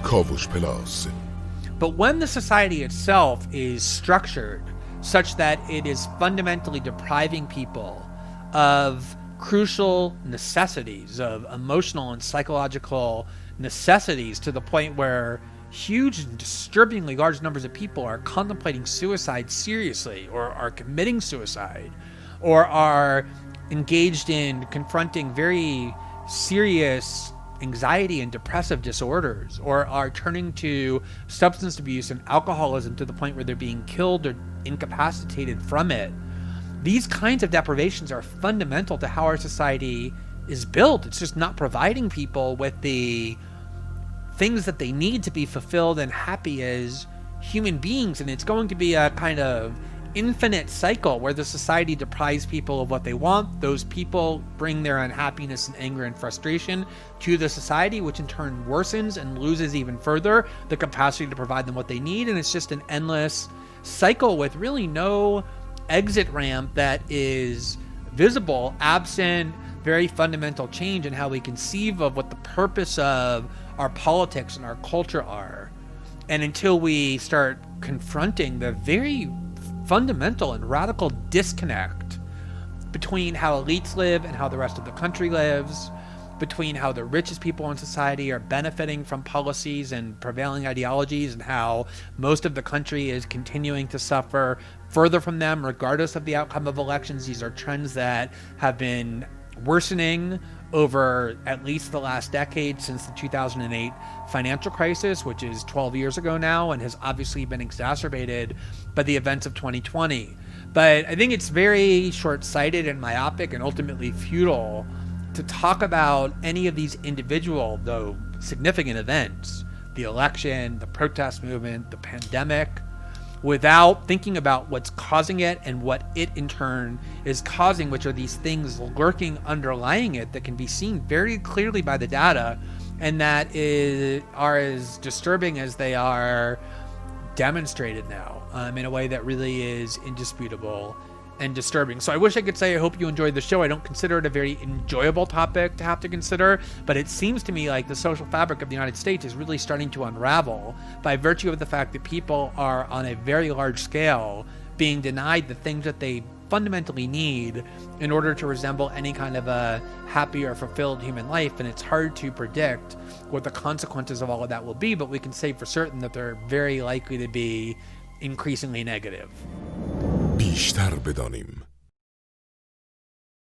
کاوش پلاس. But when the society itself is structured such that it is fundamentally depriving people of crucial necessities, of emotional and psychological necessities, to the point where huge and disturbingly large numbers of people are contemplating suicide seriously, or are committing suicide, or are engaged in confronting very serious anxiety and depressive disorders, or are turning to substance abuse and alcoholism to the point where they're being killed or incapacitated from it. These kinds of deprivations are fundamental to how our society is built. It's just not providing people with the things that they need to be fulfilled and happy as human beings. And it's going to be a kind of infinite cycle where the society deprives people of what they want. Those people bring their unhappiness and anger and frustration to the society, which in turn worsens and loses even further the capacity to provide them what they need. And it's just an endless cycle with really no exit ramp that is visible, absent very fundamental change in how we conceive of what the purpose of our politics and our culture are. And until we start confronting the very fundamental and radical disconnect between how elites live and how the rest of the country lives, between how the richest people in society are benefiting from policies and prevailing ideologies, and how most of the country is continuing to suffer further from them regardless of the outcome of elections. These are trends that have been worsening over at least the last decade, since the 2008 financial crisis, which is 12 years ago now, and has obviously been exacerbated by the events of 2020. But I think it's very short-sighted and myopic and ultimately futile to talk about any of these individual, though significant events, the election, the protest movement, the pandemic, without thinking about what's causing it and what it in turn is causing, which are these things lurking underlying it that can be seen very clearly by the data, and that are as disturbing as they are demonstrated now, in a way that really is indisputable and disturbing. So I wish I could say I hope you enjoyed the show. I don't consider it a very enjoyable topic to have to consider, but it seems to me like the social fabric of the United States is really starting to unravel by virtue of the fact that people are on a very large scale being denied the things that they fundamentally need in order to resemble any kind of a happy or fulfilled human life. And it's hard to predict what the consequences of all of that will be, but we can say for certain that they're very likely to be increasingly negative. بیشتر بدانیم.